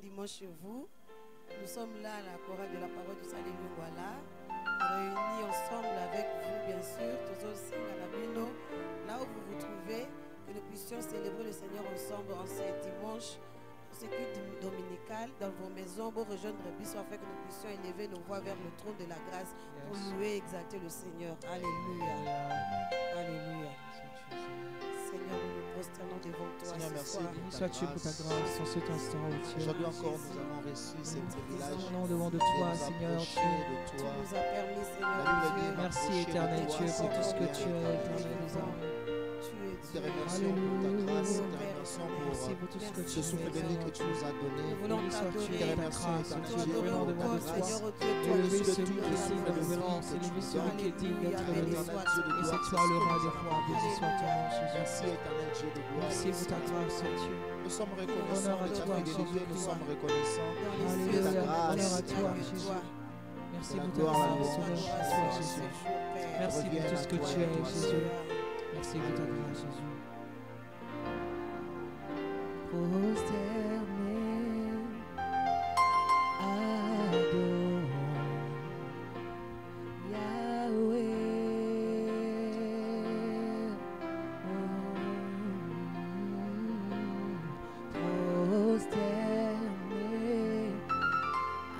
dimanche chez vous. Nous sommes là à la chorale de la parole du Salut Lungwala, réunis ensemble avec vous, bien sûr, tous aussi à la Bino, là où vous vous trouvez, que nous puissions célébrer le Seigneur ensemble en ce dimanche, ce culte dominical, dans vos maisons, pour rejoindre Bissou, afin que nous puissions élever nos voix vers le trône de la grâce pour louer et exalter le Seigneur. Alléluia. Alléluia. Seigneur, nous nous prosternons devant toi. Seigneur, merci. Sois-tu pour ta grâce en cet instant, oh Dieu. Aujourd'hui encore, nous avons reçu ce privilège. Nous sommes devant de toi, Seigneur. Tu nous as permis, Seigneur Dieu. Merci, éternel Dieu, pour tout ce que tu es, éternel Dieu. Te remercions pour ta grâce, te remercions pour tout ce que ce souffle béni que tu nous as donné. Nous voulons t'adorer. Te remercions, éternel Dieu, Nous pour ta grâce. Seigneur Dieu, toi Élevé le celui qui est digne de révérence, élevé celui qui est digne d'être élevé. Éternel Dieu de Et gloire, c'est toi le roi des rois, béni soit ton nom, Jésus. merci, éternel Dieu de gloire. Merci pour ta grâce, oh Dieu. Nous sommes reconnaissants de ta Honneur à toi, fidélité, nous sommes reconnaissants Alléluia, de ta honneur à grâce. toi, Jésus. Merci La pour ta gloire, la grâce, honneur à toi, Jésus. Merci pour tout ce que tu es, Jésus. Merci pour ta grâce, Jésus. Prosterné, adorons Yahweh. Prosterné,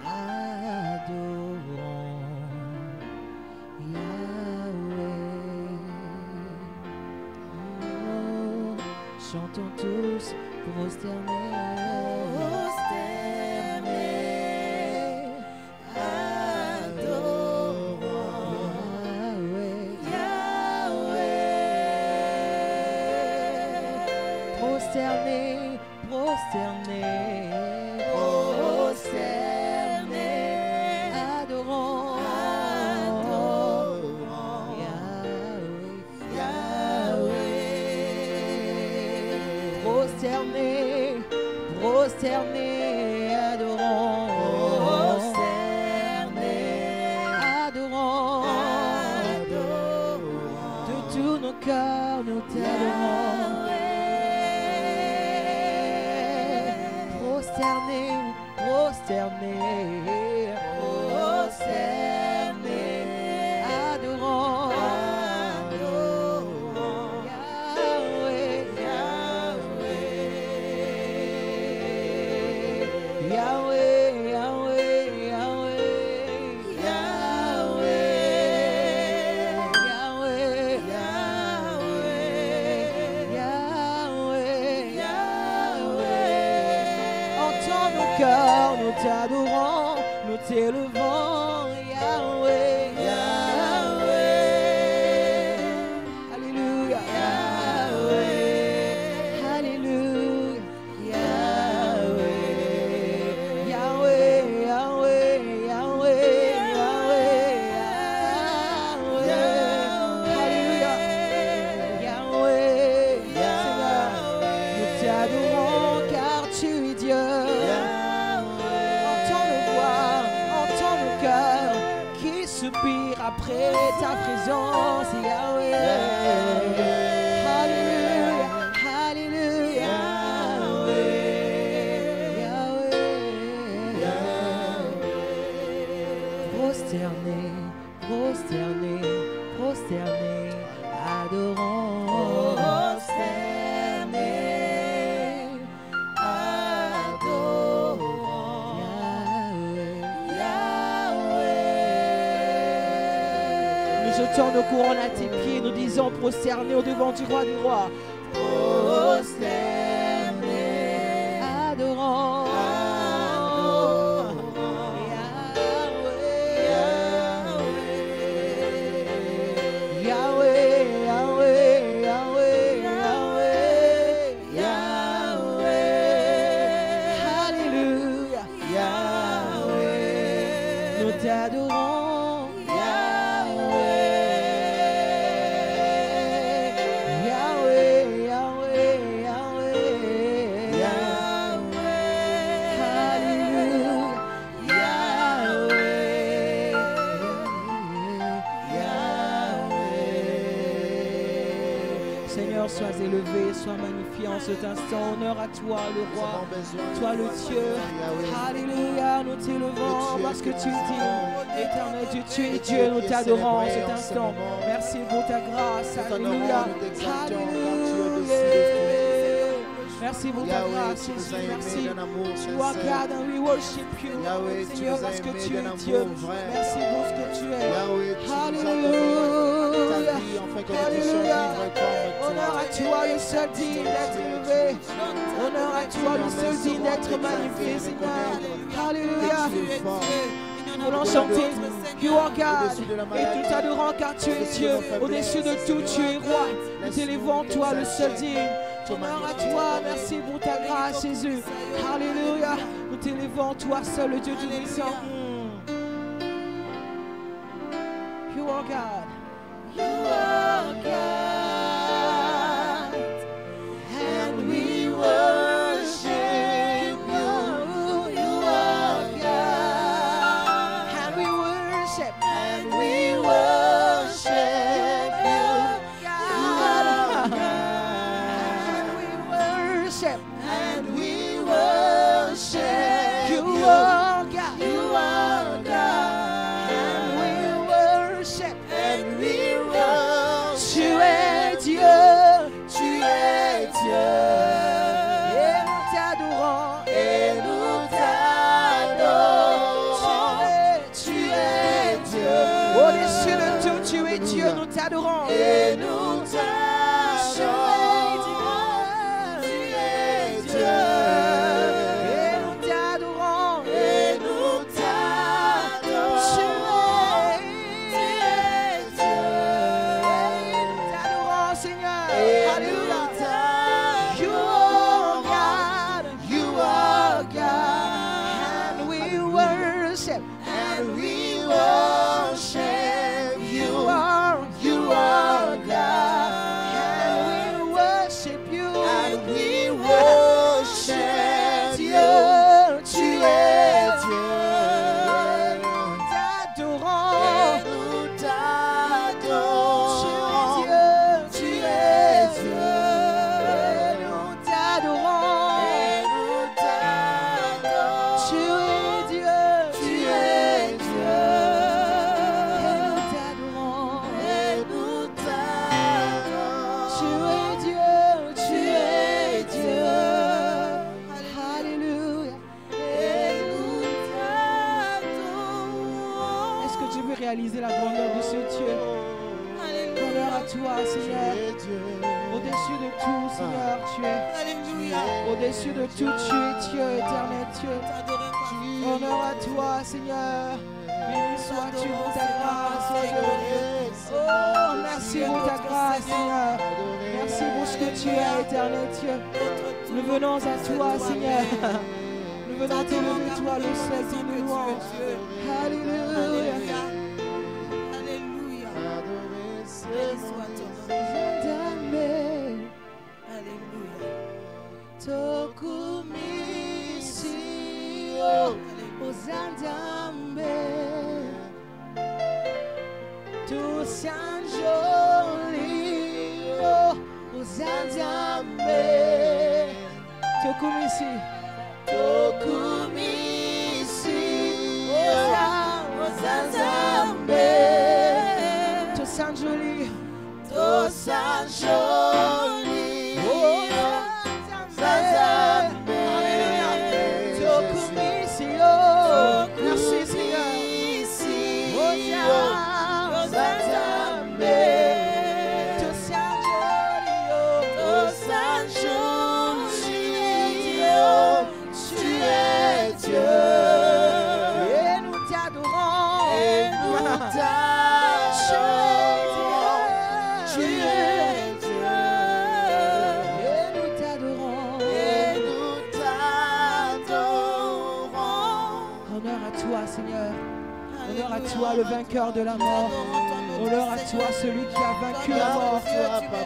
adorons Yahweh. Chantons tous, prosternés, adorons Yahweh. Prosternés, prosternés, prosternés, adorons Yahweh. Prosternés, prosternés, adorons. Adorons. De tous nos cœurs, nous t'adorons. Prosternés, prosternés, prosternés, adorons. Yahweh, Yahweh, Yahweh, Yahweh, Yahweh, Yahweh. Entends nos cœurs, nous t'adorons, nous t'élevons, Yahweh, Yahweh. Alléluia, Yahweh, Alléluia, Yahweh, Yahweh, Yahweh, Yahweh, Yahweh, Alléluia, Yahweh, Seigneur, nous t'adorons car tu es Dieu. Entends nos voix, entends nos cœurs qui soupirent après ta présence, Yahweh. Alléluia, Alléluia, Yahweh, Yahweh. Prosterné, prosterné, prosterné, adorons. Prosterné, adorons Yahweh. Nous jetons nos couronnes à tes pieds, nous disons prosterné au devant du roi des rois. Prosterné, adorons. Yahweh, Yahweh, Yahweh, Yahweh, Yahweh, Alléluia, Yahweh, nous t'adorons, Yahweh, Yahweh, Yahweh, Yahweh, Yahweh, Alléluia, Yahweh, Yahweh. Seigneur, Seigneur, sois élevé, sois magnifié en cet instant. Honneur à toi, le roi, toi le Dieu. Alléluia, nous t'élevons parce que tu es digne. Éternel Dieu, tu es Dieu, nous t'adorons en cet instant. Merci pour ta grâce. Alléluia. Alléluia. Merci pour ta grâce, Jésus. Merci. You are God and we worship you. Seigneur, parce que tu es Dieu. Merci pour ce que tu es. Alléluia. Alléluia. Honneur à toi, le seul digne d'être élevé. Honneur à toi, le seul digne d'être magnifié, Seigneur. Alléluia. Nous voulons chanter You are God et nous t'adorons car tu es Dieu. Au-dessus de tout, tu es roi. Nous t'élevons, toi, le seul digne. Honneur à toi, merci pour ta grâce, Jésus. Alléluia. Nous t'élevons, toi, seul le Dieu tout-puissant. You are God. You are God. And we worship you. You are God. And we worship. And we worship you. You are God. And we worship. And we worship you. Are God. You are God. And we worship. And we worship. Tu es Dieu. Tu es Dieu. Et nous t'adorons. Et nous t'adorons. Tu es Dieu. Au-dessus de tout, tu es Dieu. Nous t'adorons. Et nous t'adorons. Tu es Dieu. Et nous t'adorons. Et nous t'adorons. Tu es Dieu. Et nous t'adorons, Seigneur. Alléluia. You are God. You are God. And we worship. And we worship. You are God. And we worship you. And we worship Dieu. Tu es Dieu. Nous t'adorons. Nous t'adorons. Tu es Dieu. Nous t'adorons. Nous t'adorons. Tu es Dieu. Tu es Dieu. Nous t'adorons. Nous t'adorons. Tu es Dieu. Tu es Dieu. Alléluia. Nous t'adorons. Est-ce que tu veux réaliser la grandeur de ce Dieu? Honneur à toi, Seigneur. Au-dessus de tout, Seigneur, tu es. Alléluia. Au-dessus de tout, tu es Dieu, éternel Dieu. Honneur à toi, Seigneur. Béni sois-tu pour ta grâce, Dieu. Oh, merci pour ta grâce, Seigneur. Merci pour ce que tu es, éternel Dieu. Nous venons à toi, Seigneur. Nous venons t'élever, toi, le seul digne de louange. Alléluia. Alléluia. Béni soit ton nom. Alléluia. Tokumisio Ozandambe Tu Sanjolio Ozandambe Tokumisi Ozandambe Tu Sanjoli Tu Sanjoli Merci Seigneur. Tu es Dieu. Et nous t'adorons. Et nous t'adorons. Tu es Dieu. Et nous t'adorons. Et nous t'adorons. Honneur à toi, Seigneur. Honneur à toi, le vainqueur de la mort. Honneur à toi, celui qui a vaincu la mort.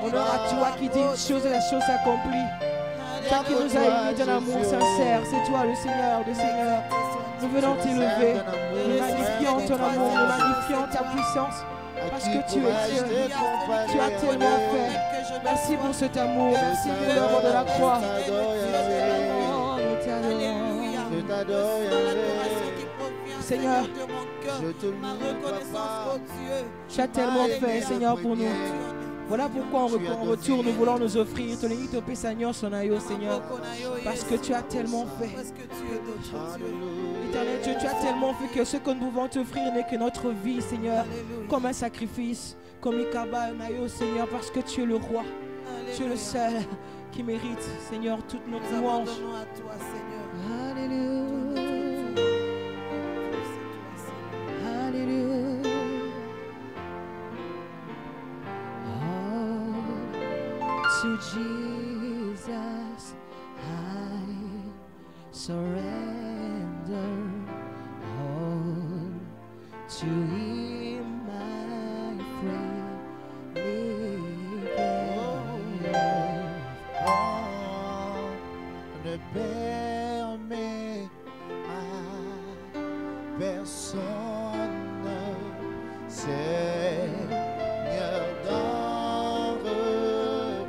Honneur à toi qui dit une chose et la chose s'accomplit. Toi qui nous as unis d'un amour sincère. C'est toi le Seigneur des Seigneurs. Nous venons t'élever, nous magnifions ton amour, nous magnifions ta puissance, parce que tu es Dieu. Tu as tellement fait. Merci pour cet amour, merci pour l'œuvre de la croix. Oh, nous t'adorons. Seigneur, tu as tellement fait, Seigneur, pour nous. Voilà pourquoi en retour, nous voulons nous offrir ton Itope Seigneur, son aïe, Seigneur, parce que tu as tellement fait. Éternel Dieu, tu as tellement fait que ce que nous pouvons t'offrir n'est que notre vie, Seigneur, comme un sacrifice, comme Ikaba, un aïe, Seigneur, parce que tu es le roi, tu es le seul qui mérite, Seigneur, toute notre louange. Alléluia. Alléluia. To Jesus I surrender all. To Him my freely give. Ne permets à personne, Seigneur, d'en reprendre.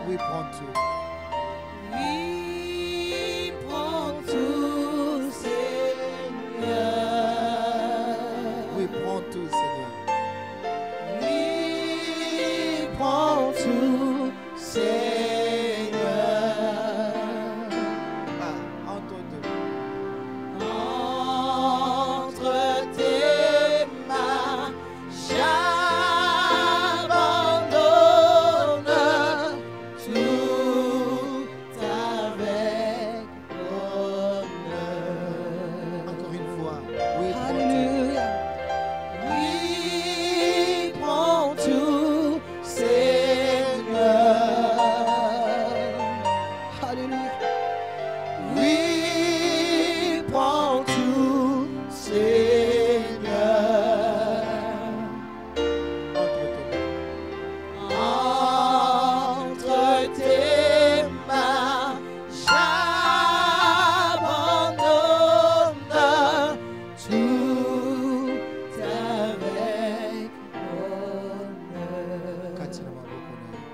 Oui, prends tout. Oui, prends tout, Seigneur. Oui, prends tout, Seigneur. Oui, prends tout, Seigneur. Entre deux. Entre tes mains, j'abandonne tout avec honneur. Encore une fois. Oui, prends tout. Alléluia. Oui, prends tout, Seigneur. Alléluia. Oui, prends tout, Seigneur. Entre tes mains. Entre tes mains, j'abandonne tout avec honneur. Katina maboko na yo.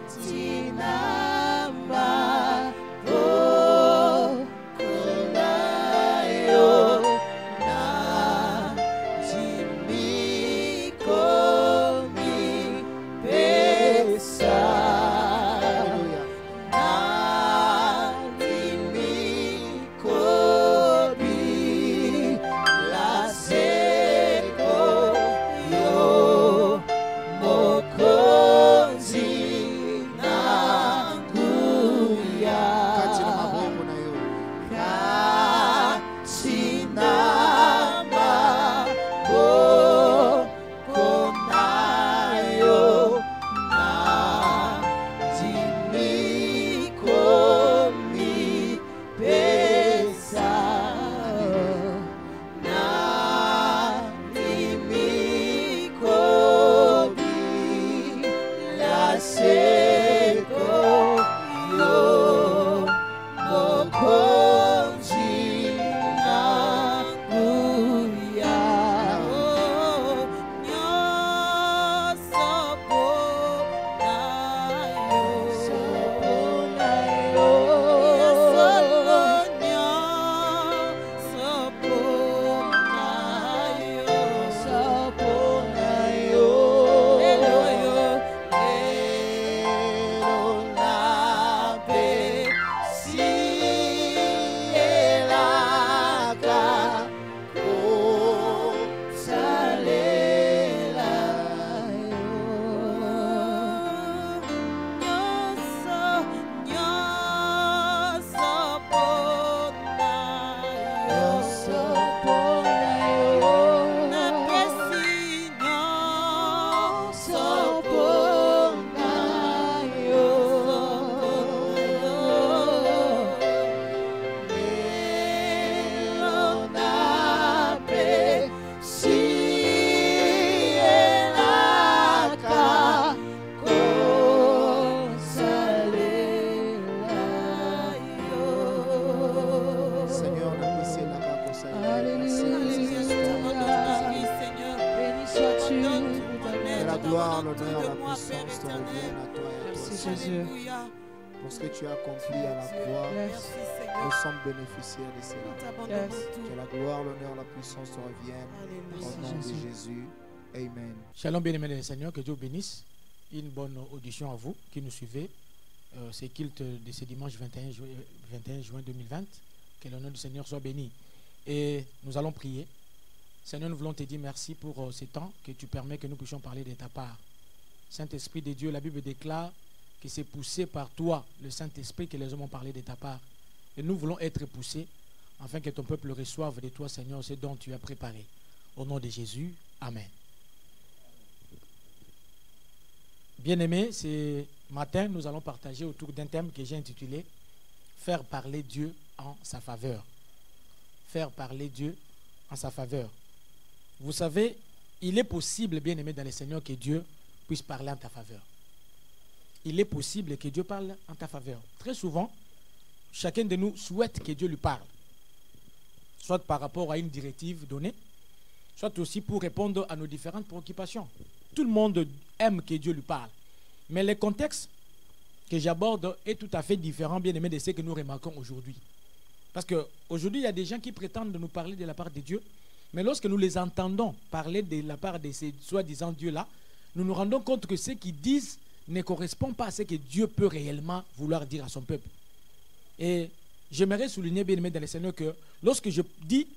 Katina te revienne à toi et à toi. Merci Jésus. Alléluia. Pour ce que tu as accompli à la croix, Yes. Merci nous Seigneur. sommes bénéficiaires de Nous cela. t'abandonnons Yes. tout. Que la gloire, l'honneur, la puissance te reviennent. Alléluia. Au nom de Jésus. Jésus. Amen. Shalom bien-aimés dans le Seigneur, que Dieu bénisse. Une bonne audition à vous qui nous suivez. C'est culte de ce dimanche 21 juin 2020. Que le nom du Seigneur soit béni. Et nous allons prier. Seigneur, nous voulons te dire merci pour ce temps que tu permets que nous puissions parler de ta part. Saint-Esprit de Dieu, la Bible déclare que c'est poussé par toi, le Saint-Esprit, que les hommes ont parlé de ta part. Et nous voulons être poussés afin que ton peuple reçoive de toi, Seigneur, ce dont tu as préparé. Au nom de Jésus, Amen. Bien-aimés, ce matin, nous allons partager autour d'un thème que j'ai intitulé « Faire parler Dieu en sa faveur ». Faire parler Dieu en sa faveur. Vous savez, il est possible, bien-aimés dans le Seigneur, que Dieu puisse parler en ta faveur. Il est possible que Dieu parle en ta faveur. Très souvent, chacun de nous souhaite que Dieu lui parle. Soit par rapport à une directive donnée, soit aussi pour répondre à nos différentes préoccupations. Tout le monde aime que Dieu lui parle. Mais le contexte que j'aborde est tout à fait différent, bien aimé, de ce que nous remarquons aujourd'hui. Parce qu'aujourd'hui, il y a des gens qui prétendent nous parler de la part de Dieu, mais lorsque nous les entendons parler de la part de ces soi-disant Dieux-là, nous nous rendons compte que ce qu'ils disent ne correspond pas à ce que Dieu peut réellement vouloir dire à son peuple. Et j'aimerais souligner, bien aimé dans le Seigneur, que lorsque je dis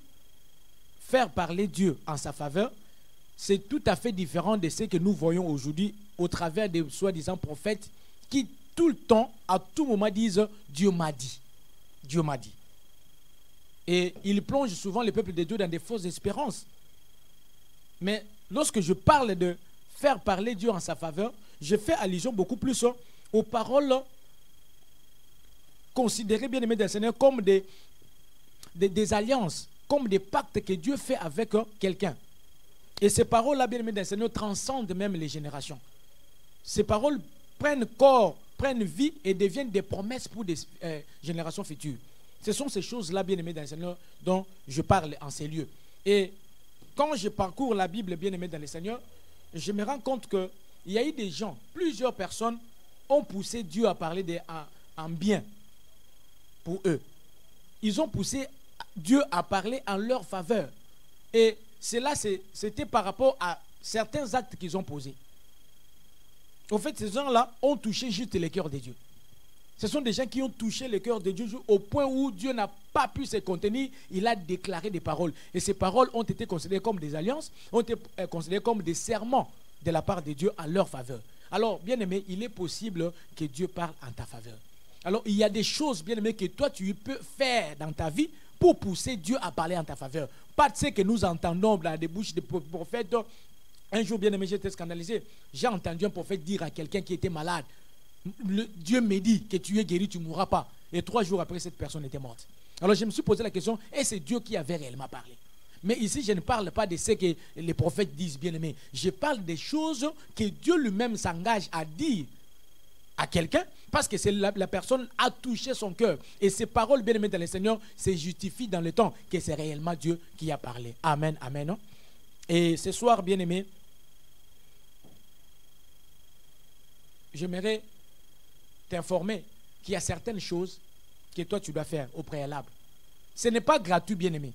faire parler Dieu en sa faveur, c'est tout à fait différent de ce que nous voyons aujourd'hui au travers des soi-disant prophètes qui tout le temps, à tout moment disent « Dieu m'a dit ». Dieu m'a dit. Et ils plongent souvent le peuple de Dieu dans des fausses espérances. Mais lorsque je parle de faire parler Dieu en sa faveur, je fais allusion beaucoup plus aux paroles considérées, bien aimées dans le Seigneur, comme des alliances, comme des pactes que Dieu fait avec quelqu'un. Et ces paroles-là, bien aimées dans le Seigneur, transcendent même les générations. Ces paroles prennent corps, prennent vie et deviennent des promesses pour des générations futures. Ce sont ces choses-là, bien aimées dans le Seigneur, dont je parle en ces lieux. Et quand je parcours la Bible, bien aimée dans le Seigneur, je me rends compte qu'il y a eu des gens, plusieurs personnes ont poussé Dieu à parler en bien pour eux. Ils ont poussé Dieu à parler en leur faveur. Et cela, c'était par rapport à certains actes qu'ils ont posés. En fait, ces gens-là ont touché juste le cœur de Dieu. Ce sont des gens qui ont touché le cœur de Dieu au point où Dieu n'a pas pu se contenir. Il a déclaré des paroles. Et ces paroles ont été considérées comme des alliances, ont été considérées comme des serments de la part de Dieu en leur faveur. Alors, bien aimé, il est possible que Dieu parle en ta faveur. Alors, il y a des choses, bien aimé, que toi, tu peux faire dans ta vie pour pousser Dieu à parler en ta faveur. Pas de ce que nous entendons dans des bouches de prophètes. Un jour, bien aimé, j'étais scandalisé. J'ai entendu un prophète dire à quelqu'un qui était malade, Dieu me dit que tu es guéri, tu ne mourras pas. Et 3 jours après, cette personne était morte. Alors je me suis posé la question, est-ce Dieu qui avait réellement parlé? Mais ici, je ne parle pas de ce que les prophètes disent, bien aimé. Je parle des choses que Dieu lui-même s'engage à dire à quelqu'un, parce que la personne a touché son cœur. Et ces paroles, bien aimées dans le Seigneur, se justifient dans le temps que c'est réellement Dieu qui a parlé. Amen, amen. Non? Et ce soir, bien aimé, j'aimerais t'informer qu'il y a certaines choses que toi tu dois faire au préalable. Ce n'est pas gratuit, bien aimé.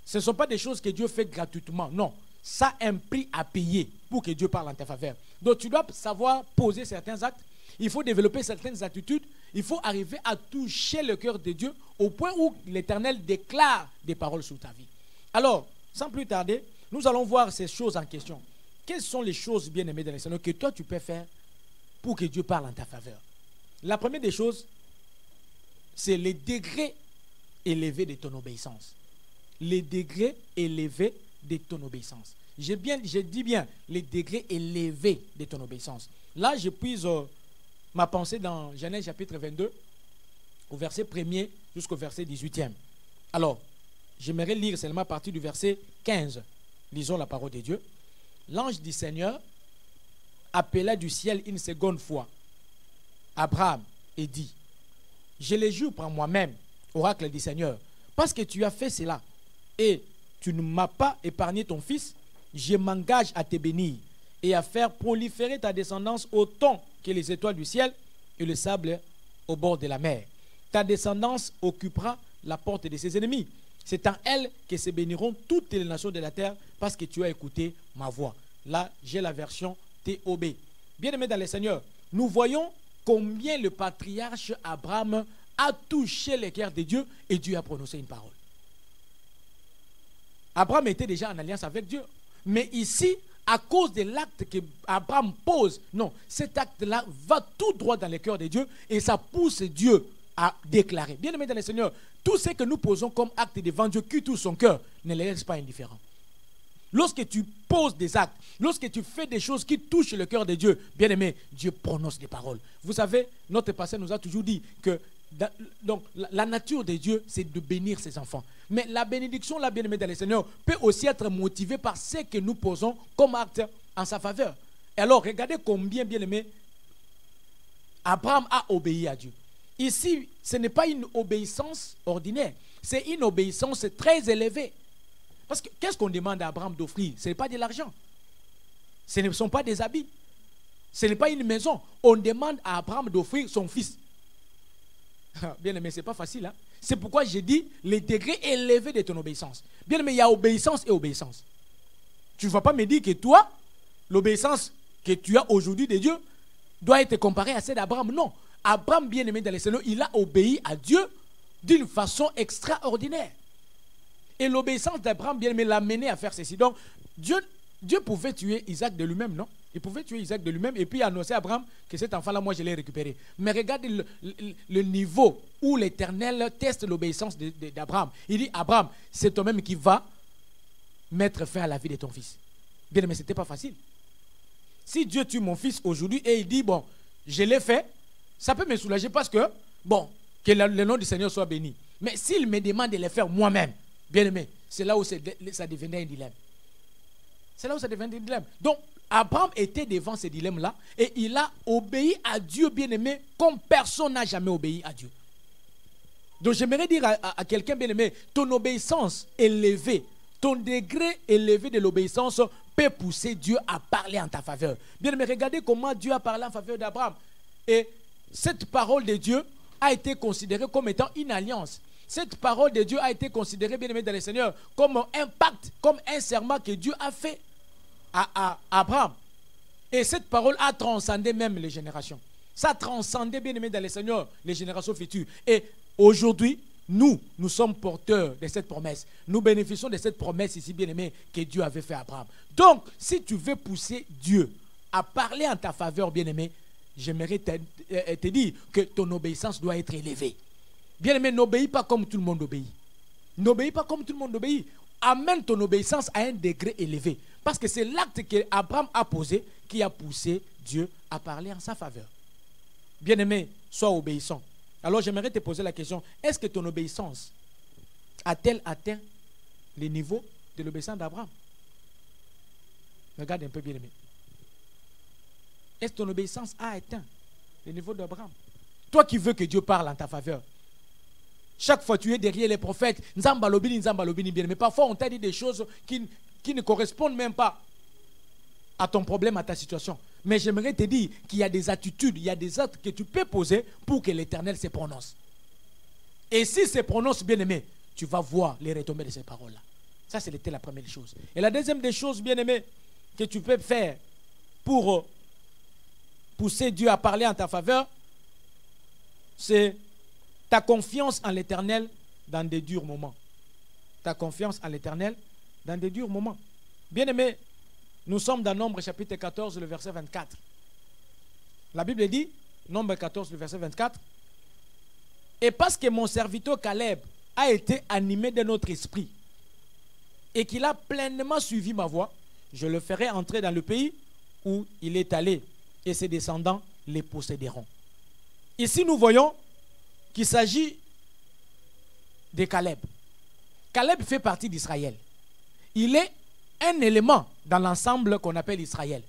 Ce ne sont pas des choses que Dieu fait gratuitement. Non, ça a un prix à payer pour que Dieu parle en ta faveur. Donc tu dois savoir poser certains actes. Il faut développer certaines attitudes. Il faut arriver à toucher le cœur de Dieu au point où l'Éternel déclare des paroles sur ta vie. Alors, sans plus tarder, nous allons voir ces choses en question. Quelles sont les choses, bien aimées dans le Seigneur, que toi tu peux faire pour que Dieu parle en ta faveur? La première des choses, c'est les degrés élevés de ton obéissance. Les degrés élevés de ton obéissance. Je dis bien les degrés élevés de ton obéissance. Là, je puise ma pensée dans Genèse chapitre 22, au verset 1er jusqu'au verset 18e. Alors, j'aimerais lire seulement à partir du verset 15. Lisons la parole de Dieu. L'ange du Seigneur appela du ciel une seconde fois Abraham et dit, je les jure par moi-même, oracle du Seigneur, parce que tu as fait cela, et tu ne m'as pas épargné ton fils, je m'engage à te bénir, et à faire proliférer ta descendance autant que les étoiles du ciel et le sable au bord de la mer. Ta descendance occupera la porte de ses ennemis. C'est en elle que se béniront toutes les nations de la terre parce que tu as écouté ma voix. Là, j'ai la version TOB. Bien-aimés dans le Seigneur, nous voyons combien le patriarche Abraham a touché le cœur de Dieu et Dieu a prononcé une parole. Abraham était déjà en alliance avec Dieu. Mais ici, à cause de l'acte que Abraham pose, non, cet acte-là va tout droit dans le cœur de Dieu et ça pousse Dieu à déclarer. Bien-aimés dans le Seigneur, tout ce que nous posons comme acte devant Dieu qui touche son cœur ne les laisse pas indifférents. Lorsque tu poses des actes, lorsque tu fais des choses qui touchent le cœur de Dieu, bien aimé, Dieu prononce des paroles. Vous savez, notre pasteur nous a toujours dit que donc, la nature de Dieu, c'est de bénir ses enfants. Mais la bénédiction, la bien-aimée dans le Seigneur, peut aussi être motivée par ce que nous posons comme acte en sa faveur. Et alors, regardez combien, bien-aimé, Abraham a obéi à Dieu. Ici, ce n'est pas une obéissance ordinaire, c'est une obéissance très élevée. Parce que qu'est-ce qu'on demande à Abraham d'offrir? Ce n'est pas de l'argent. Ce ne sont pas des habits. Ce n'est pas une maison. On demande à Abraham d'offrir son fils. Bien aimé, ce n'est pas facile. Hein? C'est pourquoi j'ai dit les degrés élevés de ton obéissance. Bien aimé, il y a obéissance et obéissance. Tu ne vas pas me dire que toi, l'obéissance que tu as aujourd'hui de Dieu doit être comparée à celle d'Abraham. Non. Abraham, bien aimé dans le Seigneur, il a obéi à Dieu d'une façon extraordinaire. Et l'obéissance d'Abraham, bien aimé, l'a mené à faire ceci. Donc, Dieu pouvait tuer Isaac de lui-même, non? Il pouvait tuer Isaac de lui-même et puis annoncer à Abraham que cet enfant-là, moi, je l'ai récupéré. Mais regardez le niveau où l'Éternel teste l'obéissance d'Abraham. Il dit, Abraham, c'est toi-même qui vas mettre fin à la vie de ton fils. Bien aimé, ce n'était pas facile. Si Dieu tue mon fils aujourd'hui et il dit, bon, je l'ai fait, ça peut me soulager parce que, bon, que le nom du Seigneur soit béni. Mais s'il me demande de le faire moi-même, bien aimé, c'est là où ça devenait un dilemme. C'est là où ça devenait un dilemme. Donc, Abraham était devant ce dilemme-là et il a obéi à Dieu, bien aimé, comme personne n'a jamais obéi à Dieu. Donc, j'aimerais dire à quelqu'un, bien aimé, ton obéissance élevée, ton degré élevé de l'obéissance peut pousser Dieu à parler en ta faveur. Bien aimé, regardez comment Dieu a parlé en faveur d'Abraham. Et cette parole de Dieu a été considérée comme étant une alliance. Cette parole de Dieu a été considérée, bien aimé dans le Seigneur, comme un pacte, comme un serment que Dieu a fait à Abraham. Et cette parole a transcendé même les générations. Ça a transcendé, bien aimé dans le Seigneur, les générations futures. Et aujourd'hui, nous sommes porteurs de cette promesse. Nous bénéficions de cette promesse ici, bien aimé, que Dieu avait fait à Abraham. Donc, si tu veux pousser Dieu à parler en ta faveur, bien aimé, j'aimerais te dire que ton obéissance doit être élevée. Bien aimé, n'obéis pas comme tout le monde obéit. N'obéis pas comme tout le monde obéit. Amène ton obéissance à un degré élevé. Parce que c'est l'acte qu'Abraham a posé qui a poussé Dieu à parler en sa faveur. Bien aimé, sois obéissant. Alors j'aimerais te poser la question, est-ce que ton obéissance a-t-elle atteint les niveaux de l'obéissance d'Abraham? Regarde un peu, bien aimé. Est-ce que ton obéissance a atteint le niveau d'Abraham? Toi qui veux que Dieu parle en ta faveur. Chaque fois tu es derrière les prophètes, Nzambalobini, bien. Mais parfois on t'a dit des choses qui ne correspondent même pas à ton problème, à ta situation. Mais j'aimerais te dire qu'il y a des attitudes, il y a des actes que tu peux poser pour que l'Éternel se prononce. Et s'il se prononce, bien aimé, tu vas voir les retombées de ces paroles-là. Ça, c'était la première chose. Et la deuxième des choses, bien aimé, que tu peux faire pour pousser Dieu à parler en ta faveur, c'est ta confiance en l'Éternel dans des durs moments. Ta confiance en l'Éternel dans des durs moments. Bien-aimé, nous sommes dans Nombre chapitre 14, le verset 24. La Bible dit, Nombre 14, le verset 24, « Et parce que mon serviteur Caleb a été animé de notre esprit et qu'il a pleinement suivi ma voix, je le ferai entrer dans le pays où il est allé et ses descendants les posséderont. » Ici, nous voyons qu'il s'agit de Caleb. Caleb fait partie d'Israël. Il est un élément dans l'ensemble qu'on appelle Israël.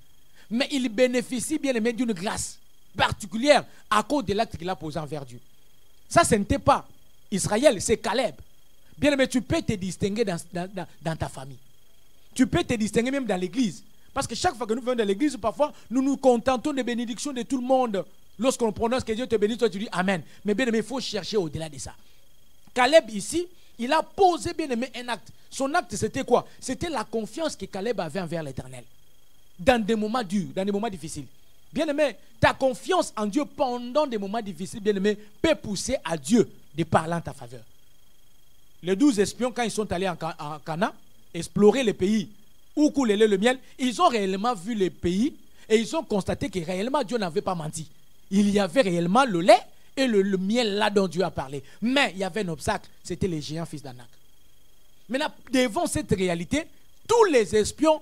Mais il bénéficie, bien aimé, d'une grâce particulière à cause de l'acte qu'il a posé envers Dieu. Ça, ce n'était pas Israël, c'est Caleb. Bien aimé, tu peux te distinguer dans ta famille. Tu peux te distinguer même dans l'église. Parce que chaque fois que nous venons de l'église, parfois, nous nous contentons des bénédictions de tout le monde. Lorsqu'on prononce que Dieu te bénisse, toi tu dis Amen. Mais bien aimé, il faut chercher au-delà de ça. Caleb ici, il a posé bien aimé un acte. Son acte c'était quoi? C'était la confiance que Caleb avait envers l'Éternel. Dans des moments durs, dans des moments difficiles. Bien aimé, ta confiance en Dieu pendant des moments difficiles, bien aimé, peut pousser à Dieu de parler en ta faveur. Les 12 espions, quand ils sont allés en Canaan, explorer le pays où coulait le miel, ils ont réellement vu le pays et ils ont constaté que réellement Dieu n'avait pas menti. Il y avait réellement le lait et le miel là dont Dieu a parlé. Mais il y avait un obstacle, c'était les géants fils d'Anak. Maintenant, devant cette réalité, tous les espions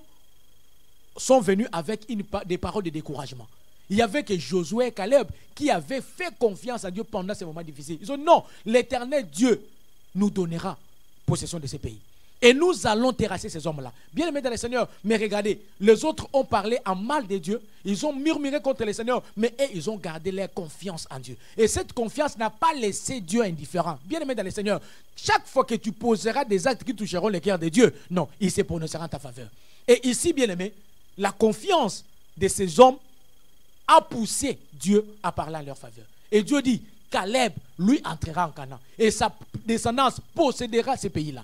sont venus avec des paroles de découragement. Il y avait que Josué et Caleb qui avaient fait confiance à Dieu pendant ces moments difficiles. Ils ont dit non, l'Éternel Dieu nous donnera possession de ces pays. Et nous allons terrasser ces hommes-là. Bien aimés dans le Seigneur, mais regardez, les autres ont parlé en mal de Dieu, ils ont murmuré contre le Seigneur, mais eux, ils ont gardé leur confiance en Dieu. Et cette confiance n'a pas laissé Dieu indifférent. Bien aimés dans le Seigneur, chaque fois que tu poseras des actes qui toucheront le cœur de Dieu, non, il se prononcera en ta faveur. Et ici, bien aimés, la confiance de ces hommes a poussé Dieu à parler en leur faveur. Et Dieu dit, Caleb, lui, entrera en Canaan. Et sa descendance possédera ces pays-là.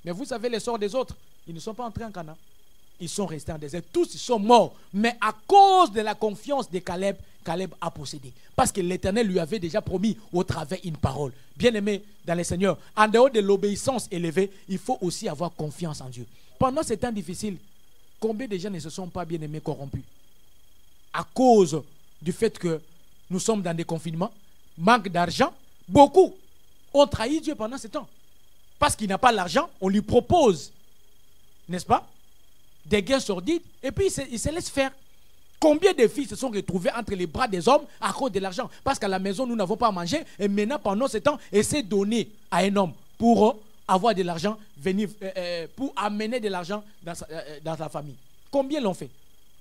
Mais vous savez, les sorts des autres, ils ne sont pas entrés en Canaan. Ils sont restés en désert. Tous, ils sont morts. Mais à cause de la confiance de Caleb, Caleb a possédé. Parce que l'Éternel lui avait déjà promis au travers une parole. Bien-aimé dans le Seigneur, en dehors de l'obéissance élevée, il faut aussi avoir confiance en Dieu. Pendant ces temps difficiles, combien de gens ne se sont pas bien-aimés corrompus? À cause du fait que nous sommes dans des confinements, manque d'argent, beaucoup ont trahi Dieu pendant ce temps. Parce qu'il n'a pas l'argent, on lui propose, n'est-ce pas, des gains sordides, et puis il se laisse faire. Combien de filles se sont retrouvées entre les bras des hommes à cause de l'argent? Parce qu'à la maison, nous n'avons pas à manger, et maintenant, pendant ce temps, essaie de donner à un homme pour avoir de l'argent, pour amener de l'argent dans sa famille. Combien l'ont fait?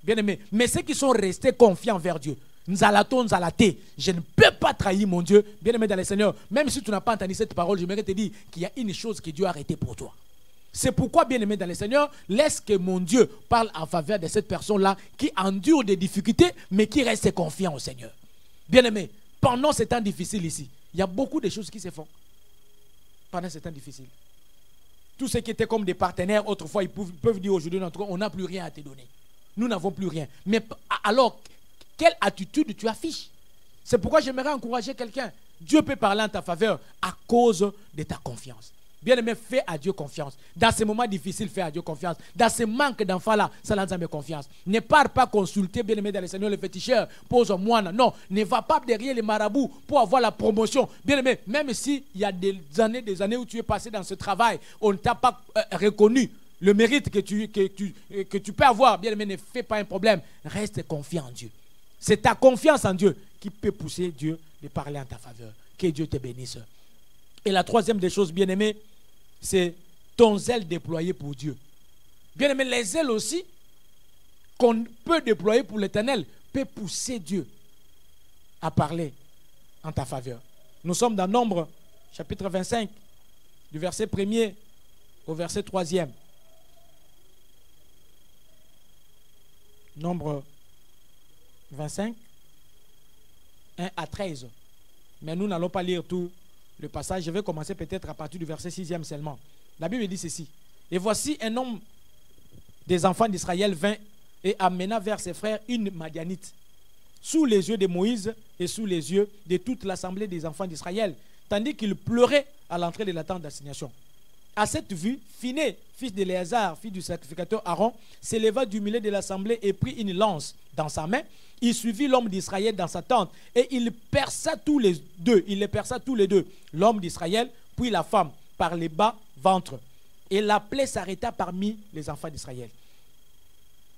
Bien aimé. Mais ceux qui sont restés confiants vers Dieu, je ne peux pas trahir mon Dieu. Bien aimé dans le Seigneur, même si tu n'as pas entendu cette parole, j'aimerais te dire qu'il y a une chose que Dieu a arrêtée pour toi. C'est pourquoi, bien aimé dans le Seigneur, laisse que mon Dieu parle en faveur de cette personne-là qui endure des difficultés, mais qui reste confiant au Seigneur. Bien aimé, pendant ces temps difficiles ici, il y a beaucoup de choses qui se font. Pendant ces temps difficiles. Tous ceux qui étaient comme des partenaires, autrefois, ils peuvent dire aujourd'hui, on n'a plus rien à te donner. Nous n'avons plus rien. Mais alors, quelle attitude tu affiches? C'est pourquoi j'aimerais encourager quelqu'un. Dieu peut parler en ta faveur à cause de ta confiance. Bien-aimé, fais à Dieu confiance. Dans ces moments difficiles, fais à Dieu confiance. Dans ce manque d'enfants-là, ça l'a mis confiance. Ne pars pas consulter, bien-aimé, dans le Seigneur, le féticheur, pose-moi. Non, ne va pas derrière les marabouts pour avoir la promotion. Bien-aimé, même s'il y a des années où tu es passé dans ce travail, on ne t'a pas reconnu le mérite que tu peux avoir, bien-aimé, ne fais pas un problème. Reste confiant en Dieu. C'est ta confiance en Dieu qui peut pousser Dieu de parler en ta faveur. Que Dieu te bénisse. Et la troisième des choses, bien-aimé, c'est ton zèle déployé pour Dieu. Bien-aimé, les zèles aussi qu'on peut déployer pour l'Éternel peut pousser Dieu à parler en ta faveur. Nous sommes dans Nombre, chapitre 25, du verset 1er au verset 3e. Nombre 25, 1 à 13. Mais nous n'allons pas lire tout le passage. Je vais commencer peut-être à partir du verset 6e seulement. La Bible dit ceci. Et voici un homme des enfants d'Israël vint et amena vers ses frères une Madianite, sous les yeux de Moïse et sous les yeux de toute l'assemblée des enfants d'Israël, tandis qu'il pleurait à l'entrée de la tente d'assignation. À cette vue, Phiné, fils d'Éléazar, fils du sacrificateur Aaron, s'éleva du milieu de l'assemblée et prit une lance dans sa main. Il suivit l'homme d'Israël dans sa tente et il perça tous les deux. Il les perça tous les deux, l'homme d'Israël, puis la femme, par les bas ventres. Et la plaie s'arrêta parmi les enfants d'Israël.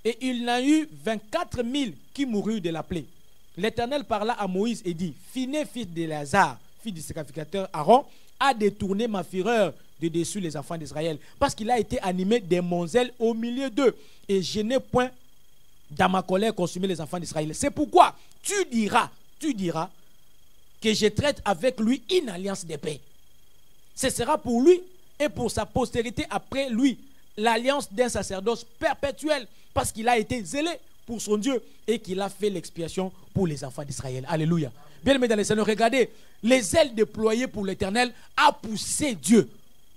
Et il y en a eu 24 000 qui moururent de la plaie. L'Éternel parla à Moïse et dit, Phiné, fils d'Éléazar, fils du sacrificateur Aaron, a détourné ma fureur de dessus les enfants d'Israël, parce qu'il a été animé de mon zèle au milieu d'eux, et je n'ai point dans ma colère consumé les enfants d'Israël. C'est pourquoi tu diras que je traite avec lui une alliance de paix. Ce sera pour lui et pour sa postérité après lui l'alliance d'un sacerdoce perpétuel parce qu'il a été zélé pour son Dieu et qu'il a fait l'expiation pour les enfants d'Israël. Alléluia. Bien-aimés dans le Seigneur, regardez, les ailes déployées pour l'Éternel a poussé Dieu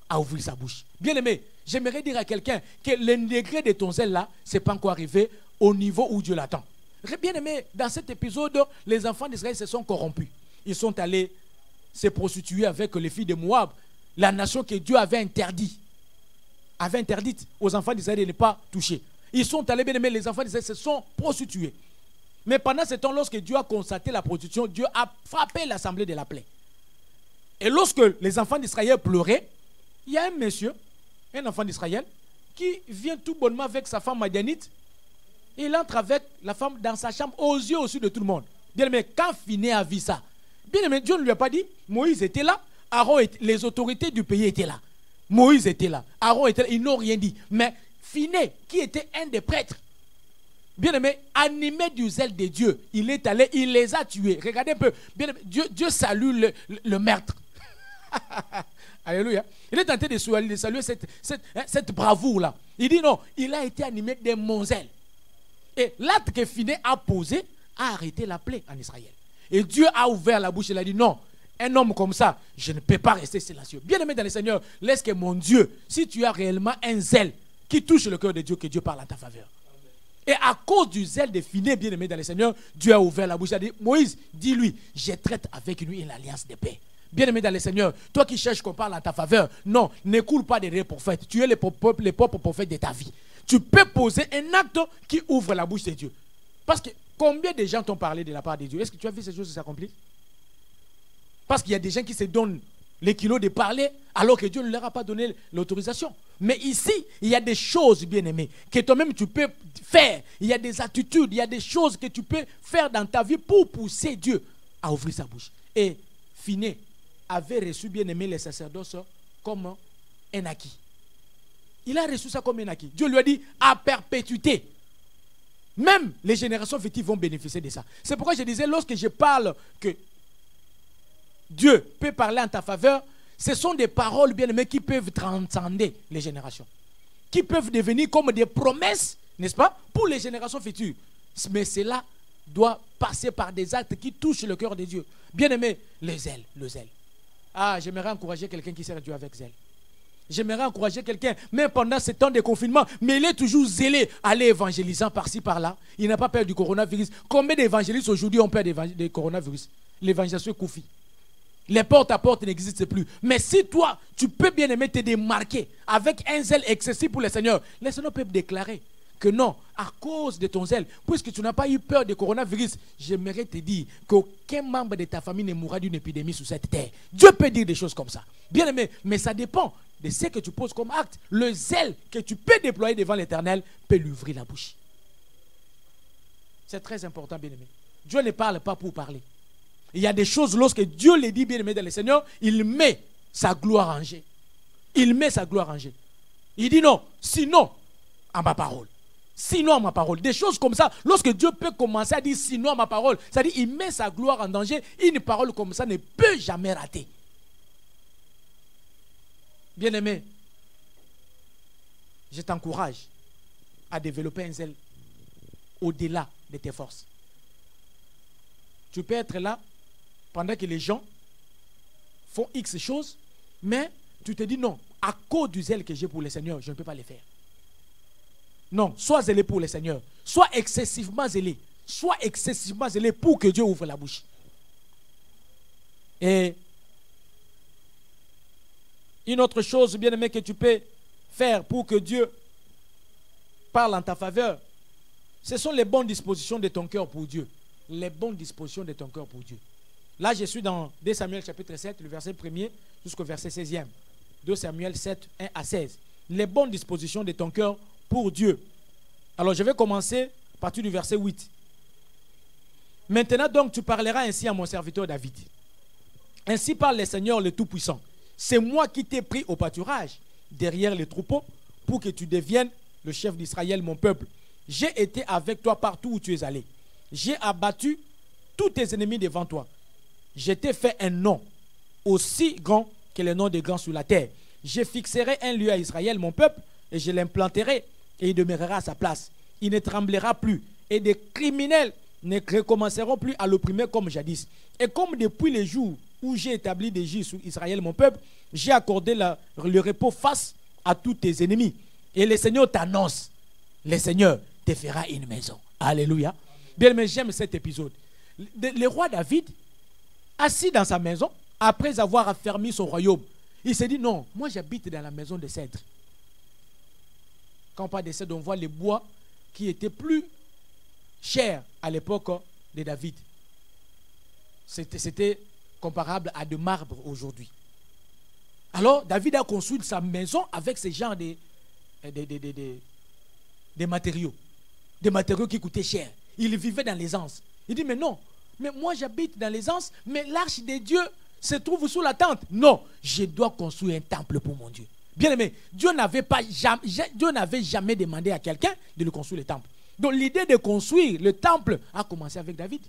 à ouvrir sa bouche. Bien-aimé, j'aimerais dire à quelqu'un que le degré de ton zèle là, ce n'est pas encore arrivé au niveau où Dieu l'attend. Bien-aimé, dans cet épisode, les enfants d'Israël se sont corrompus. Ils sont allés se prostituer avec les filles de Moab, la nation que Dieu avait interdite aux enfants d'Israël de ne pas toucher. Ils sont allés, bien aimés, les enfants d'Israël se sont prostitués. Mais pendant ce temps, lorsque Dieu a constaté la prostitution, Dieu a frappé l'assemblée de la plaie. Et lorsque les enfants d'Israël pleuraient, il y a un monsieur, un enfant d'Israël, qui vient tout bonnement avec sa femme madianite. Il entre avec la femme dans sa chambre, aux yeux au-dessus de tout le monde. Bien aimé, quand Phiné a vu ça, bien aimé, Dieu ne lui a pas dit, Moïse était là, Aaron les autorités du pays étaient là. Moïse était là, Aaron était là, ils n'ont rien dit. Mais Phiné, qui était un des prêtres, bien aimé, animé du zèle de Dieu, il est allé, il les a tués. Regardez un peu, bien aimé, Dieu salue le meurtre. Alléluia. Il est tenté de saluer cette bravoure-là. Il dit non, il a été animé de mon zèle. Et l'acte que Phiné a posé a arrêté la plaie en Israël. Et Dieu a ouvert la bouche et il a dit non, un homme comme ça, je ne peux pas rester silencieux. Bien-aimé dans le Seigneur, laisse que mon Dieu, si tu as réellement un zèle qui touche le cœur de Dieu, que Dieu parle en ta faveur. Et à cause du zèle de Phiné, bien-aimé dans le Seigneur, Dieu a ouvert la bouche. Il a dit, Moïse, dis-lui, je traite avec lui une alliance de paix. Bien-aimé dans le Seigneur, toi qui cherches qu'on parle en ta faveur, non, n'écoute pas des vrais prophètes. Tu es les propres prophètes de ta vie. Tu peux poser un acte qui ouvre la bouche de Dieu. Parce que combien de gens t'ont parlé de la part de Dieu? Est-ce que tu as vu ces choses s'accomplir? Parce qu'il y a des gens qui se donnent les kilos de parler alors que Dieu ne leur a pas donné l'autorisation. Mais ici, il y a des choses, bien-aimées, que toi-même tu peux faire. Il y a des attitudes, il y a des choses que tu peux faire dans ta vie pour pousser Dieu à ouvrir sa bouche. Et Phiné avait reçu, bien-aimé, les sacerdoces comme un acquis. Il a reçu ça comme un acquis. Dieu lui a dit à perpétuité. Même les générations futures vont bénéficier de ça. C'est pourquoi je disais, lorsque je parle que Dieu peut parler en ta faveur, ce sont des paroles, bien-aimées, qui peuvent transcender les générations. Qui peuvent devenir comme des promesses, n'est-ce pas, pour les générations futures. Mais cela doit passer par des actes qui touchent le cœur de Dieu. Bien-aimé, le zèle, le zèle. Ah, j'aimerais encourager quelqu'un qui sert Dieu avec zèle. J'aimerais encourager quelqu'un, même pendant ce temps de confinement, mais il est toujours zélé, aller évangélisant par-ci, par-là. Il n'a pas peur du coronavirus. Combien d'évangélistes aujourd'hui ont peur du coronavirus? L'évangélisation confie. Les porte-à-porte n'existent plus. Mais si toi, tu peux bien aimer te démarquer avec un zèle excessif pour le Seigneur, le Seigneur peut déclarer que non, à cause de ton zèle, puisque tu n'as pas eu peur du coronavirus, j'aimerais te dire qu'aucun membre de ta famille ne mourra d'une épidémie sur cette terre. Dieu peut dire des choses comme ça. Bien aimé, mais ça dépend de ce que tu poses comme acte. Le zèle que tu peux déployer devant l'Éternel peut lui ouvrir la bouche. C'est très important, bien aimé. Dieu ne parle pas pour parler. Il y a des choses, lorsque Dieu les dit, bien aimé dans le Seigneur, il met sa gloire en jeu. Il met sa gloire en jeu. Il dit non, sinon, à ma parole. Sinon à ma parole. Des choses comme ça, lorsque Dieu peut commencer à dire sinon à ma parole, c'est-à-dire il met sa gloire en danger, une parole comme ça ne peut jamais rater. Bien-aimé, je t'encourage à développer un zèle au-delà de tes forces. Tu peux être là pendant que les gens font X choses, mais tu te dis non, à cause du zèle que j'ai pour le Seigneur, je ne peux pas le faire. Non, sois zélé pour le Seigneur. Sois excessivement zélé. Sois excessivement zélé pour que Dieu ouvre la bouche. Et une autre chose, bien aimé, que tu peux faire pour que Dieu parle en ta faveur, ce sont les bonnes dispositions de ton cœur pour Dieu. Les bonnes dispositions de ton cœur pour Dieu. Là, je suis dans 2 Samuel chapitre 7, le verset 1er jusqu'au verset 16e. 2 Samuel 7, 1 à 16. Les bonnes dispositions de ton cœur pour Dieu. Alors, je vais commencer à partir du verset 8. Maintenant, donc, tu parleras ainsi à mon serviteur David. Ainsi parle le Seigneur le Tout-Puissant. C'est moi qui t'ai pris au pâturage, derrière les troupeaux, pour que tu deviennes le chef d'Israël, mon peuple. J'ai été avec toi partout où tu es allé. J'ai abattu tous tes ennemis devant toi. Je t'ai fait un nom aussi grand que le nom des grands sur la terre. Je fixerai un lieu à Israël, mon peuple, et je l'implanterai, et il demeurera à sa place. Il ne tremblera plus, et des criminels ne recommenceront plus à l'opprimer comme jadis. Et comme depuis les jours où j'ai établi des jours sur Israël, mon peuple, j'ai accordé le repos face à tous tes ennemis. Et le Seigneur t'annonce, le Seigneur te fera une maison. Alléluia. Bien, mais j'aime cet épisode. Le roi David, assis dans sa maison, après avoir affermi son royaume, il s'est dit, non, moi j'habite dans la maison de cèdre. Quand on parle de cèdre, on voit les bois qui étaient plus chers à l'époque de David. C'était comparable à de marbre aujourd'hui. Alors, David a construit sa maison avec ce genre de matériaux. Des matériaux qui coûtaient cher. Il vivait dans l'aisance. Il dit, mais non, mais moi j'habite dans l'aisance, mais l'arche de Dieu se trouve sous la tente. Non, je dois construire un temple pour mon Dieu. Bien aimé, Dieu n'avait jamais demandé à quelqu'un de lui construire le temple. Donc l'idée de construire le temple a commencé avec David.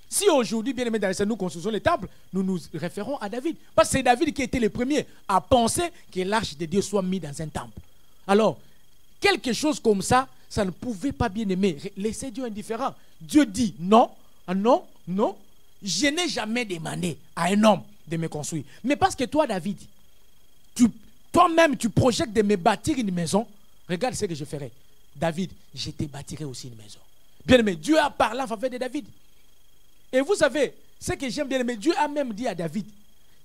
Si aujourd'hui, bien aimé, dans le Seigneur, nous construisons le temple, nous nous référons à David. Parce que c'est David qui était le premier à penser que l'arche de Dieu soit mise dans un temple. Alors, quelque chose comme ça, ça ne pouvait pas, bien aimer, laisser Dieu indifférent. Dieu dit non, non, non. Je n'ai jamais demandé à un homme de me construire. Mais parce que toi, David, toi-même, tu projettes de me bâtir une maison. Regarde ce que je ferai. David, je te bâtirai aussi une maison. Bien aimé, Dieu a parlé en faveur de David. Et vous savez, ce que j'aime bien aimer, Dieu a même dit à David,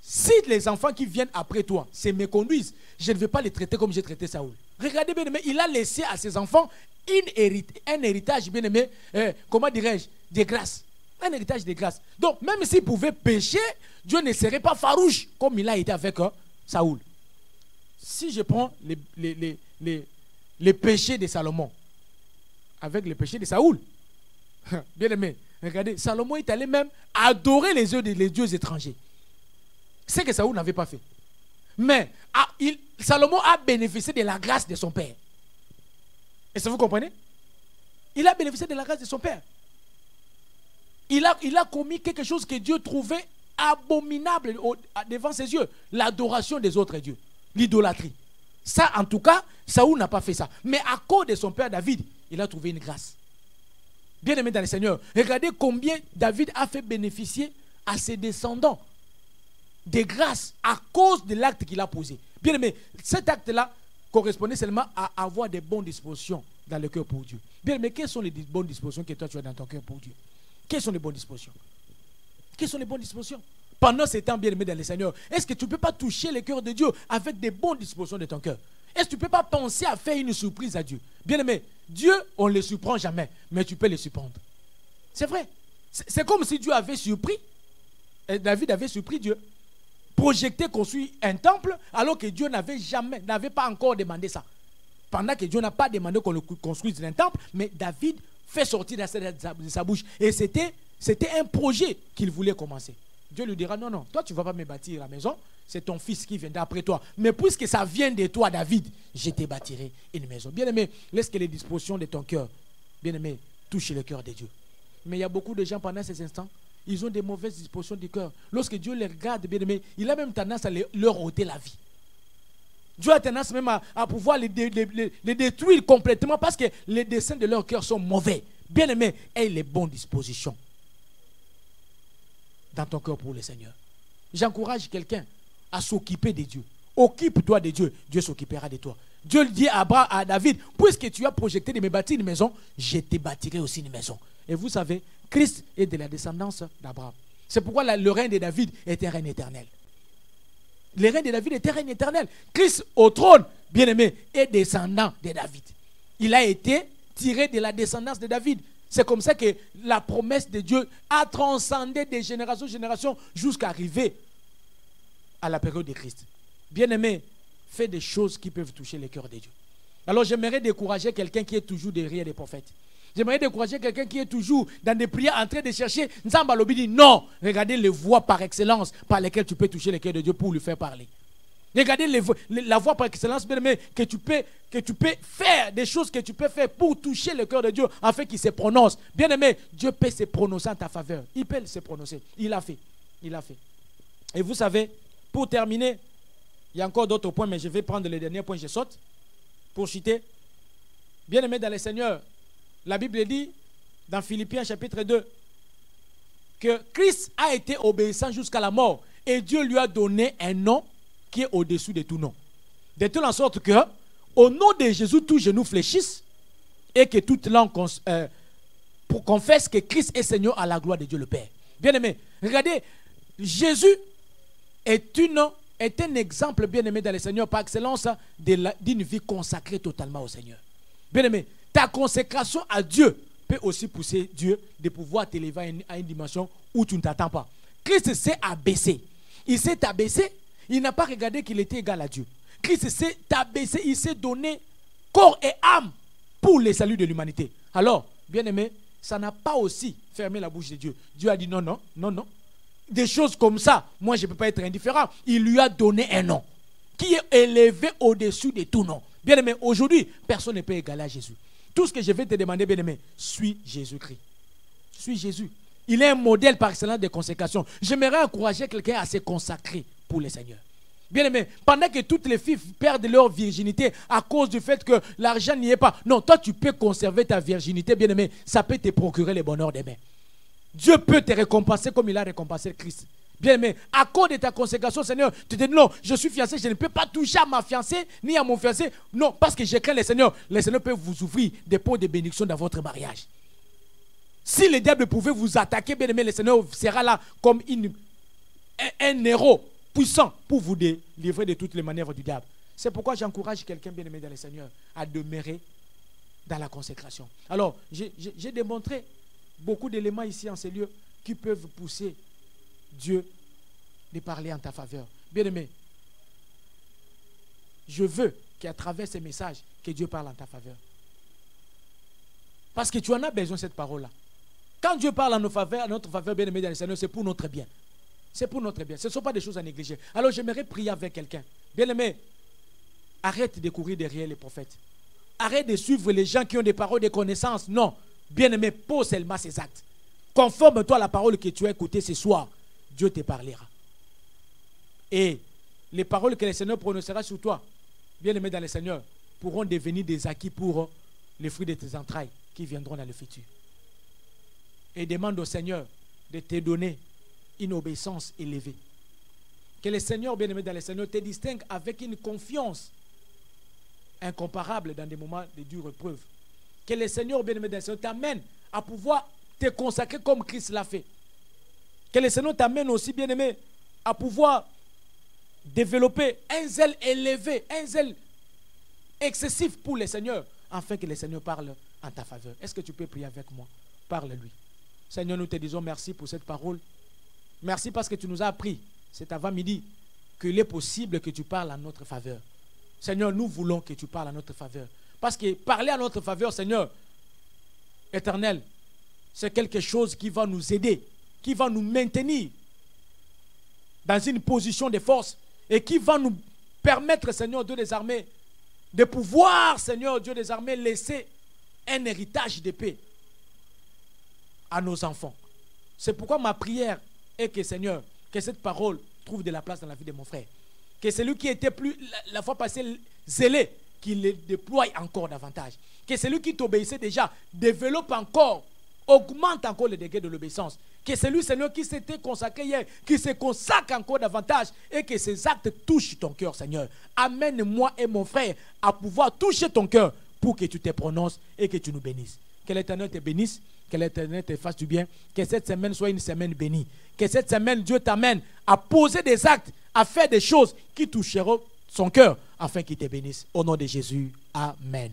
si les enfants qui viennent après toi se me conduisent, je ne vais pas les traiter comme j'ai traité Saoul. Regardez bien aimé, il a laissé à ses enfants un héritage, bien aimé, comment dirais-je, de grâce. Un héritage de grâce. Donc, même s'il pouvait pécher, Dieu ne serait pas farouche comme il a été avec Saoul. Si je prends les péchés de Salomon avec les péchés de Saoul, bien aimé, regardez, Salomon est allé même adorer les dieux étrangers. C'est que Saoul n'avait pas fait. Mais Salomon a bénéficié de la grâce de son père. Est-ce que vous comprenez? Il a bénéficié de la grâce de son père. Il a commis quelque chose que Dieu trouvait abominable devant ses yeux. L'adoration des autres dieux. L'idolâtrie. Ça, en tout cas, Saoul n'a pas fait ça. Mais à cause de son père David, il a trouvé une grâce. Bien aimé dans le Seigneur, regardez combien David a fait bénéficier à ses descendants des grâces à cause de l'acte qu'il a posé. Bien aimé, cet acte-là correspondait seulement à avoir des bonnes dispositions dans le cœur pour Dieu. Bien aimé, quelles sont les bonnes dispositions que toi tu as dans ton cœur pour Dieu? Quelles sont les bonnes dispositions? Quelles sont les bonnes dispositions? Pendant ces temps, bien aimé dans le Seigneur, est-ce que tu ne peux pas toucher le cœur de Dieu avec des bonnes dispositions de ton cœur? Est-ce que tu ne peux pas penser à faire une surprise à Dieu? Bien aimé, Dieu, on ne le surprend jamais, mais tu peux le surprendre. C'est vrai. C'est comme si Dieu avait surpris, David avait surpris Dieu, projeté, construit un temple, alors que Dieu n'avait pas encore demandé ça. Pendant que Dieu n'a pas demandé qu'on construise un temple, mais David fait sortir de sa bouche. Et c'était un projet qu'il voulait commencer. Dieu lui dira, non, non, toi tu ne vas pas me bâtir la maison, c'est ton fils qui viendra après toi. Mais puisque ça vient de toi, David, je te bâtirai une maison. Bien-aimé, laisse que les dispositions de ton cœur, bien-aimé, touchent le cœur de Dieu. Mais il y a beaucoup de gens pendant ces instants, ils ont des mauvaises dispositions du cœur. Lorsque Dieu les regarde, bien-aimé, il a même tendance à leur ôter la vie. Dieu a tendance même à pouvoir les détruire complètement parce que les desseins de leur cœur sont mauvais. Bien-aimé, aie les bonnes dispositions dans ton cœur pour le Seigneur. J'encourage quelqu'un à s'occuper de Dieu. Occupe-toi de Dieu, Dieu s'occupera de toi. Dieu le dit à David, puisque tu as projeté de me bâtir une maison, je te bâtirai aussi une maison. Et vous savez, Christ est de la descendance d'Abraham. C'est pourquoi le règne de David est un règne éternel. Le règne de David est un règne éternel. Christ au trône, bien-aimé, est descendant de David. Il a été tiré de la descendance de David. C'est comme ça que la promesse de Dieu a transcendé de génération en génération jusqu'à arriver à la période de Christ. Bien-aimé, fais des choses qui peuvent toucher le cœur de Dieu. Alors j'aimerais décourager quelqu'un qui est toujours derrière les prophètes. J'aimerais décourager quelqu'un qui est toujours dans des prières en train de chercher Nzamba Lobidi. Non, regardez les voies par excellence par lesquelles tu peux toucher le cœur de Dieu pour lui faire parler. Regardez la voie par excellence, bien-aimé, que tu peux faire, des choses que tu peux faire pour toucher le cœur de Dieu afin qu'il se prononce. Bien-aimé, Dieu peut se prononcer en ta faveur. Il peut se prononcer. Il a fait. Il a fait. Et vous savez, pour terminer, il y a encore d'autres points, mais je vais prendre le dernier point, je saute. pour citer. Bien-aimés dans le Seigneur, la Bible dit dans Philippiens chapitre 2 que Christ a été obéissant jusqu'à la mort et Dieu lui a donné un nom qui est au-dessus de tout nom. De telle en sorte que au nom de Jésus, tout genou fléchisse et que toute langue confesse que Christ est Seigneur à la gloire de Dieu le Père. Bien-aimés, regardez, Jésus est un exemple, bien-aimé dans le Seigneur, par excellence d'une vie consacrée totalement au Seigneur. Bien-aimé, ta consécration à Dieu peut aussi pousser Dieu de pouvoir t'élever à une dimension où tu ne t'attends pas. Christ s'est abaissé. Il s'est abaissé. Il n'a pas regardé qu'il était égal à Dieu. Christ s'est abaissé. Il s'est donné corps et âme pour le salut de l'humanité. Alors, bien-aimé, ça n'a pas aussi fermé la bouche de Dieu. Dieu a dit non, non, non, non. Des choses comme ça, moi je ne peux pas être indifférent. Il lui a donné un nom qui est élevé au-dessus de tout nom. Bien-aimé, aujourd'hui, personne ne peut égaler à Jésus. Tout ce que je vais te demander, bien-aimé, suis Jésus-Christ. Suis Jésus. Il est un modèle par excellence de consécration. J'aimerais encourager quelqu'un à se consacrer pour le Seigneur. Bien-aimé, pendant que toutes les filles perdent leur virginité à cause du fait que l'argent n'y est pas. Non, toi tu peux conserver ta virginité, bien-aimé. Ça peut te procurer le bonheur demain. Dieu peut te récompenser comme il a récompensé Christ. Bien-aimé, à cause de ta consécration, Seigneur, tu te dis non, je suis fiancé, je ne peux pas toucher à ma fiancée ni à mon fiancé. Non, parce que je crains le Seigneur. Le Seigneur peut vous ouvrir des portes de bénédiction dans votre mariage. Si le diable pouvait vous attaquer, bien-aimé, le Seigneur sera là comme un héros puissant pour vous délivrer de toutes les manœuvres du diable. C'est pourquoi j'encourage quelqu'un, bien-aimé dans le Seigneur, à demeurer dans la consécration. Alors, j'ai démontré beaucoup d'éléments ici en ces lieux qui peuvent pousser Dieu de parler en ta faveur. Bien-aimé, je veux qu'à travers ces messages, que Dieu parle en ta faveur. Parce que tu en as besoin de cette parole-là. Quand Dieu parle en notre faveur, bien-aimé dans le Seigneur, c'est pour notre bien. C'est pour notre bien. Ce ne sont pas des choses à négliger. Alors j'aimerais prier avec quelqu'un. Bien-aimé, arrête de courir derrière les prophètes. Arrête de suivre les gens qui ont des paroles de connaissance. Non. Bien-aimé, pose seulement ces actes. Conforme-toi à la parole que tu as écoutée ce soir. Dieu te parlera. Et les paroles que le Seigneur prononcera sur toi, bien-aimé dans le Seigneur, pourront devenir des acquis pour les fruits de tes entrailles qui viendront dans le futur. Et demande au Seigneur de te donner une obéissance élevée. Que le Seigneur, bien-aimé dans le Seigneur, te distingue avec une confiance incomparable dans des moments de dure épreuve. Que le Seigneur, bien-aimé dans le Seigneur, t'amène à pouvoir te consacrer comme Christ l'a fait. Que le Seigneur t'amène aussi, bien-aimé, à pouvoir développer un zèle élevé, un zèle excessif pour le Seigneur, afin que le Seigneur parle en ta faveur. Est-ce que tu peux prier avec moi? Parle-lui. Seigneur, nous te disons merci pour cette parole. Merci parce que tu nous as appris cet avant-midi qu'il est possible que tu parles en notre faveur. Seigneur, nous voulons que tu parles en notre faveur. Parce que parler en notre faveur, Seigneur, éternel, c'est quelque chose qui va nous aider, qui va nous maintenir dans une position de force et qui va nous permettre, Seigneur Dieu des armées, de pouvoir, Seigneur Dieu des armées, laisser un héritage de paix à nos enfants. C'est pourquoi ma prière est que, Seigneur, que cette parole trouve de la place dans la vie de mon frère. Que celui qui était plus la fois passée zélé, qu'il le déploie encore davantage. Que celui qui t'obéissait déjà développe encore, augmente encore le degré de l'obéissance. Que celui, Seigneur, qui s'était consacré hier, qui se consacre encore davantage et que ces actes touchent ton cœur, Seigneur. Amène-moi et mon frère à pouvoir toucher ton cœur pour que tu te prononces et que tu nous bénisses. Que l'Éternel te bénisse, que l'Éternel te fasse du bien, que cette semaine soit une semaine bénie. Que cette semaine, Dieu t'amène à poser des actes, à faire des choses qui toucheront son cœur, afin qu'il te bénisse. Au nom de Jésus, Amen.